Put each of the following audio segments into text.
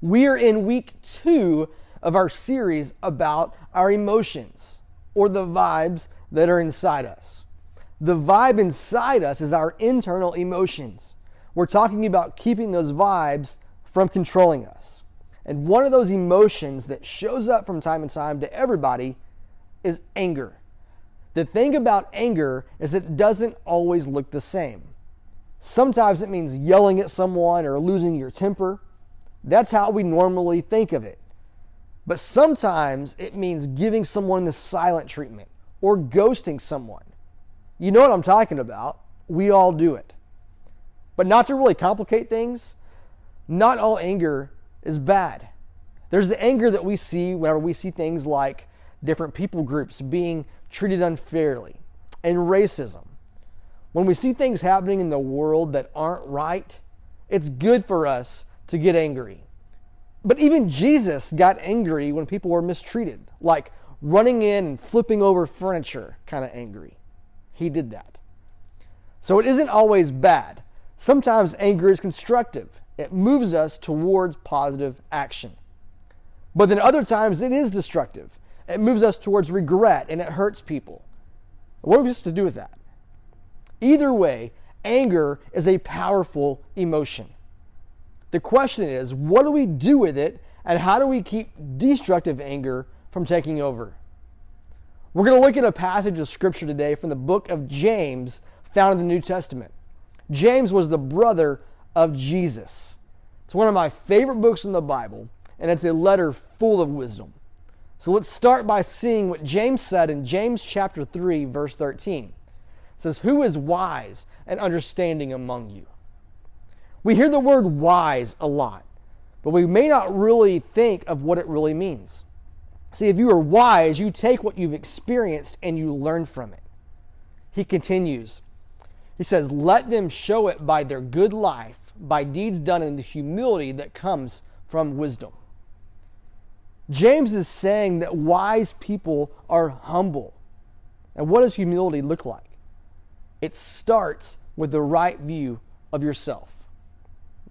We are in week 2 of our series about our emotions, or the vibes that are inside us. The vibe inside us is our internal emotions. We're talking about keeping those vibes from controlling us. And one of those emotions that shows up from time to time to everybody is anger. The thing about anger is that it doesn't always look the same. Sometimes it means yelling at someone or losing your temper. That's how we normally think of it. But sometimes it means giving someone the silent treatment or ghosting someone. You know what I'm talking about. We all do it. But not to really complicate things, not all anger is bad. There's the anger that we see whenever we see things like different people groups being treated unfairly and racism. When we see things happening in the world that aren't right, it's good for us to get angry. But even Jesus got angry when people were mistreated, like running in and flipping over furniture, kind of angry. He did that. So it isn't always bad. Sometimes anger is constructive. It moves us towards positive action. But then other times it is destructive. It moves us towards regret and it hurts people. What are we supposed to do with that? Either way, anger is a powerful emotion. The question is, what do we do with it, and how do we keep destructive anger from taking over? We're going to look at a passage of Scripture today from the book of James, found in the New Testament. James was the brother of Jesus. It's one of my favorite books in the Bible, and it's a letter full of wisdom. So let's start by seeing what James said in James chapter 3, verse 13. It says, "Who is wise and understanding among you?" We hear the word wise a lot, but we may not really think of what it really means. See, if you are wise, you take what you've experienced and you learn from it. He continues. He says, "Let them show it by their good life, by deeds done in the humility that comes from wisdom." James is saying that wise people are humble. And what does humility look like? It starts with the right view of yourself.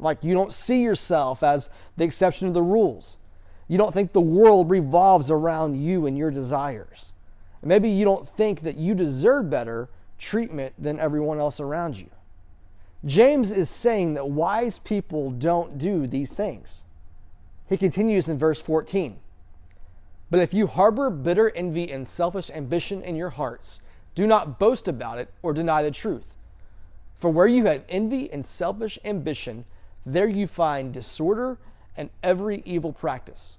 Like, you don't see yourself as the exception to the rules. You don't think the world revolves around you and your desires. And maybe you don't think that you deserve better treatment than everyone else around you. James is saying that wise people don't do these things. He continues in verse 14. "But if you harbor bitter envy and selfish ambition in your hearts, do not boast about it or deny the truth. For where you have envy and selfish ambition, there you find disorder and every evil practice."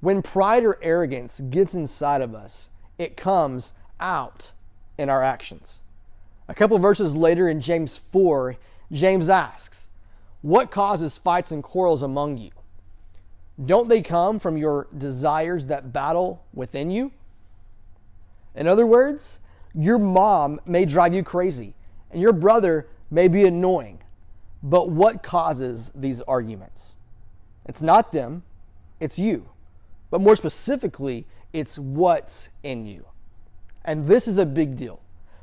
When pride or arrogance gets inside of us, it comes out in our actions. A couple verses later in James 4, James asks, "What causes fights and quarrels among you? Don't they come from your desires that battle within you?" In other words, your mom may drive you crazy, and your brother may be annoying. But what causes these arguments? It's not them, it's you. But more specifically, it's what's in you. And this is a big deal.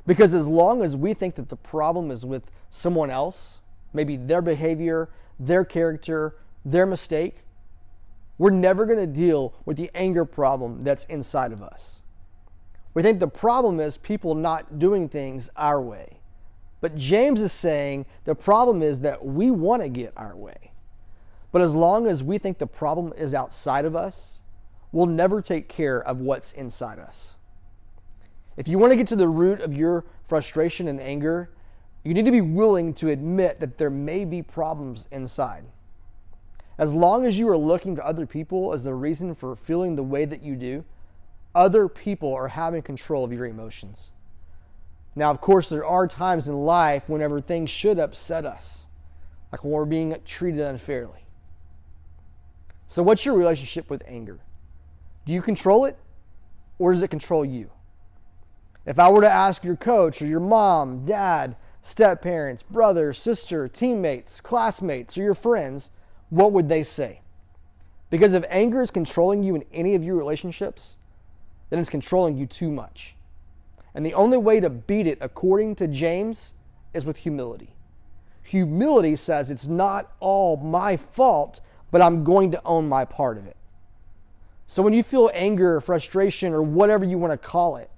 Because as long as we think that the problem is with someone else, maybe their behavior, their character, their mistake, we're never going to deal with the anger problem that's inside of us. We think the problem is people not doing things our way. But James is saying the problem is that we want to get our way. But as long as we think the problem is outside of us, we'll never take care of what's inside us. If you want to get to the root of your frustration and anger, you need to be willing to admit that there may be problems inside. As long as you are looking to other people as the reason for feeling the way that you do, other people are having control of your emotions. Now, of course, there are times in life whenever things should upset us, like when we're being treated unfairly. So what's your relationship with anger? Do you control it, or does it control you? If I were to ask your coach or your mom, dad, step-parents, brother, sister, teammates, classmates, or your friends, what would they say? Because if anger is controlling you in any of your relationships, then it's controlling you too much. And the only way to beat it, according to James, is with humility. Humility says it's not all my fault, but I'm going to own my part of it. So when you feel anger or frustration or whatever you want to call it,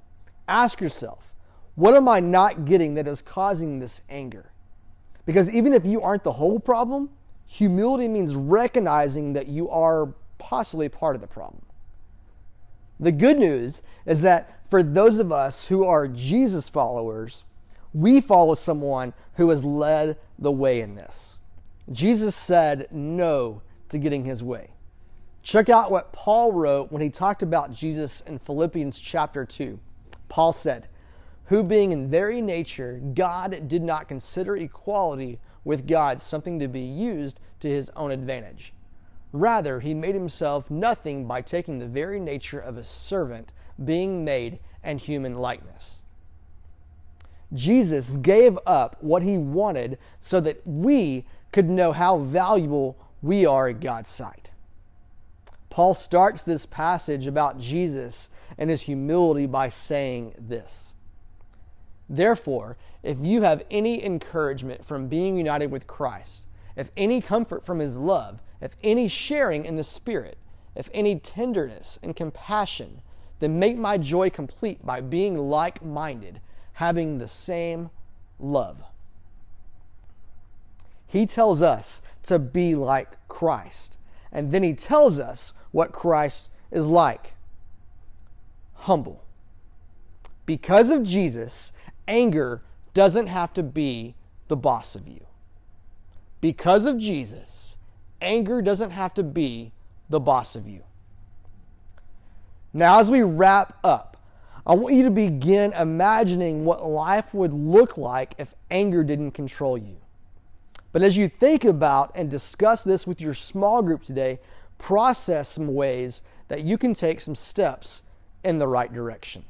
ask yourself, what am I not getting that is causing this anger? Because even if you aren't the whole problem, humility means recognizing that you are possibly part of the problem. The good news is that for those of us who are Jesus followers, we follow someone who has led the way in this. Jesus said no to getting his way. Check out what Paul wrote when he talked about Jesus in Philippians chapter 2. Paul said, "Who being in very nature, God did not consider equality with God something to be used to his own advantage. Rather, he made himself nothing by taking the very nature of a servant, being made in human likeness." Jesus gave up what he wanted so that we could know how valuable we are in God's sight. Paul starts this passage about Jesus and his humility by saying this: "Therefore, if you have any encouragement from being united with Christ, if any comfort from his love, if any sharing in the Spirit, if any tenderness and compassion, then make my joy complete by being like-minded, having the same love." He tells us to be like Christ. And then he tells us what Christ is like: humble. Because of Jesus, anger doesn't have to be the boss of you. Because of Jesus, anger doesn't have to be the boss of you. Now, as we wrap up, I want you to begin imagining what life would look like if anger didn't control you. But as you think about and discuss this with your small group today, process some ways that you can take some steps in the right direction.